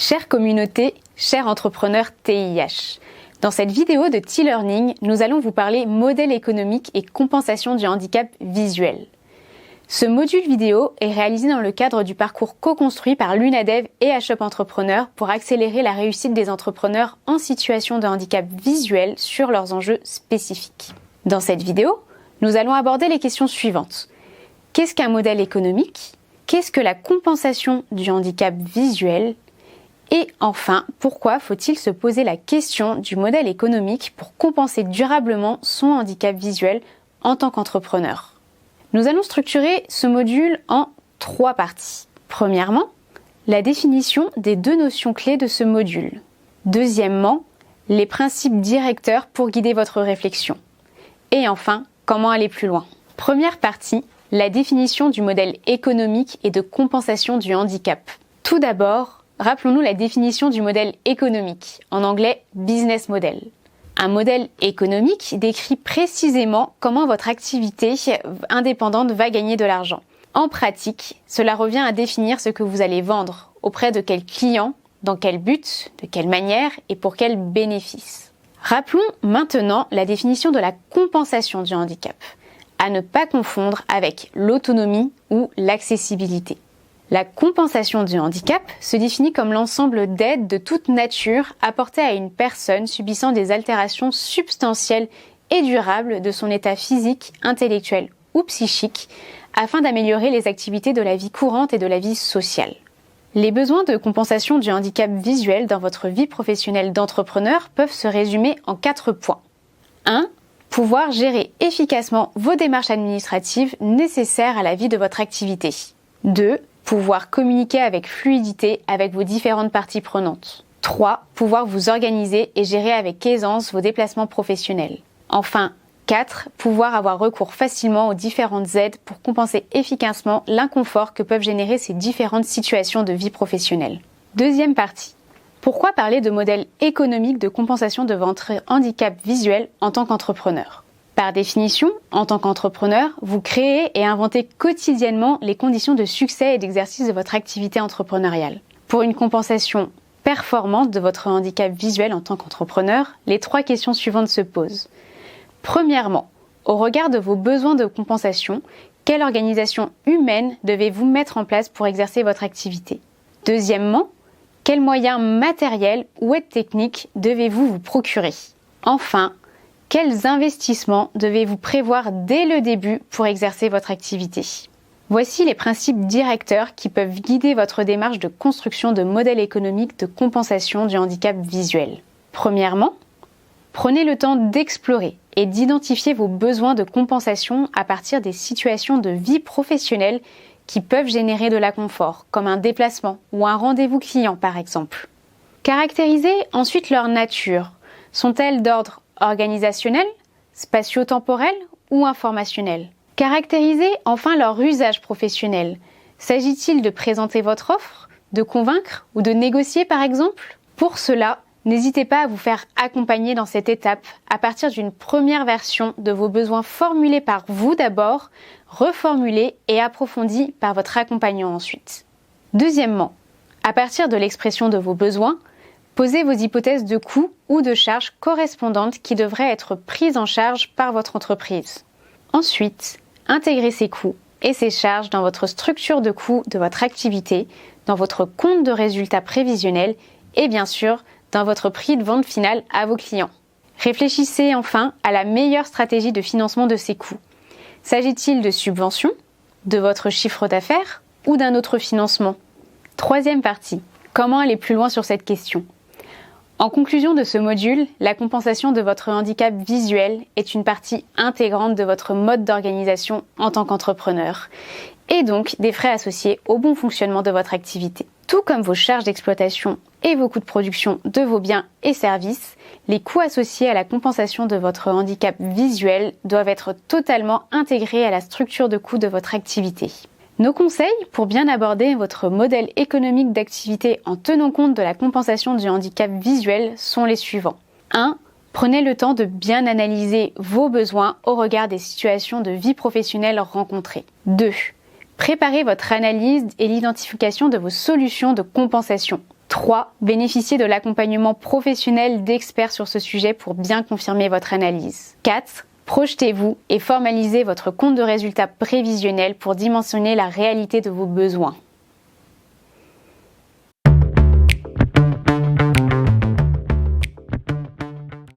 Chère communauté, chers entrepreneurs TIH, dans cette vidéo de T-Learning, nous allons vous parler modèle économique et compensation du handicap visuel. Ce module vidéo est réalisé dans le cadre du parcours co-construit par l'UNADEV et HUP Entrepreneur pour accélérer la réussite des entrepreneurs en situation de handicap visuel sur leurs enjeux spécifiques. Dans cette vidéo, nous allons aborder les questions suivantes. Qu'est-ce qu'un modèle économique ? Qu'est-ce que la compensation du handicap visuel ? Et enfin, pourquoi faut-il se poser la question du modèle économique pour compenser durablement son handicap visuel en tant qu'entrepreneur ? Nous allons structurer ce module en 3 parties. Premièrement, la définition des 2 notions clés de ce module. Deuxièmement, les principes directeurs pour guider votre réflexion. Et enfin, comment aller plus loin. Première partie, la définition du modèle économique et de compensation du handicap. Tout d'abord, rappelons-nous la définition du modèle économique, en anglais business model. Un modèle économique décrit précisément comment votre activité indépendante va gagner de l'argent. En pratique, cela revient à définir ce que vous allez vendre, auprès de quel client, dans quel but, de quelle manière et pour quel bénéfice. Rappelons maintenant la définition de la compensation du handicap, à ne pas confondre avec l'autonomie ou l'accessibilité. La compensation du handicap se définit comme l'ensemble d'aides de toute nature apportées à une personne subissant des altérations substantielles et durables de son état physique, intellectuel ou psychique afin d'améliorer les activités de la vie courante et de la vie sociale. Les besoins de compensation du handicap visuel dans votre vie professionnelle d'entrepreneur peuvent se résumer en 4 points. 1. Pouvoir gérer efficacement vos démarches administratives nécessaires à la vie de votre activité. 2. Pouvoir communiquer avec fluidité avec vos différentes parties prenantes. 3. Pouvoir vous organiser et gérer avec aisance vos déplacements professionnels. Enfin, 4. Pouvoir avoir recours facilement aux différentes aides pour compenser efficacement l'inconfort que peuvent générer ces différentes situations de vie professionnelle. Deuxième partie. Pourquoi parler de modèle économique de compensation de votre handicap visuel en tant qu'entrepreneur ? Par définition, en tant qu'entrepreneur, vous créez et inventez quotidiennement les conditions de succès et d'exercice de votre activité entrepreneuriale. Pour une compensation performante de votre handicap visuel en tant qu'entrepreneur, les 3 questions suivantes se posent. Premièrement, au regard de vos besoins de compensation, quelle organisation humaine devez-vous mettre en place pour exercer votre activité ? Deuxièmement, quels moyens matériels ou aides techniques devez-vous vous procurer ? Enfin, quels investissements devez-vous prévoir dès le début pour exercer votre activité ? Voici les principes directeurs qui peuvent guider votre démarche de construction de modèles économiques de compensation du handicap visuel. Premièrement, prenez le temps d'explorer et d'identifier vos besoins de compensation à partir des situations de vie professionnelle qui peuvent générer de l'inconfort, comme un déplacement ou un rendez-vous client par exemple. Caractérisez ensuite leur nature. Sont-elles d'ordre organisationnel, spatio-temporel ou informationnel ? Caractérisez enfin leur usage professionnel. S'agit-il de présenter votre offre, de convaincre ou de négocier par exemple ? Pour cela, n'hésitez pas à vous faire accompagner dans cette étape à partir d'une première version de vos besoins formulés par vous d'abord, reformulés et approfondis par votre accompagnant ensuite. Deuxièmement, à partir de l'expression de vos besoins, posez vos hypothèses de coûts ou de charges correspondantes qui devraient être prises en charge par votre entreprise. Ensuite, intégrez ces coûts et ces charges dans votre structure de coûts de votre activité, dans votre compte de résultats prévisionnel et bien sûr dans votre prix de vente final à vos clients. Réfléchissez enfin à la meilleure stratégie de financement de ces coûts. S'agit-il de subventions, de votre chiffre d'affaires ou d'un autre financement ? Troisième partie, comment aller plus loin sur cette question ? En conclusion de ce module, la compensation de votre handicap visuel est une partie intégrante de votre mode d'organisation en tant qu'entrepreneur et donc des frais associés au bon fonctionnement de votre activité. Tout comme vos charges d'exploitation et vos coûts de production de vos biens et services, les coûts associés à la compensation de votre handicap visuel doivent être totalement intégrés à la structure de coûts de votre activité. Nos conseils pour bien aborder votre modèle économique d'activité en tenant compte de la compensation du handicap visuel sont les suivants. 1. Prenez le temps de bien analyser vos besoins au regard des situations de vie professionnelle rencontrées. 2. Préparez votre analyse et l'identification de vos solutions de compensation. 3. Bénéficiez de l'accompagnement professionnel d'experts sur ce sujet pour bien confirmer votre analyse. 4. Projetez-vous et formalisez votre compte de résultats prévisionnel pour dimensionner la réalité de vos besoins.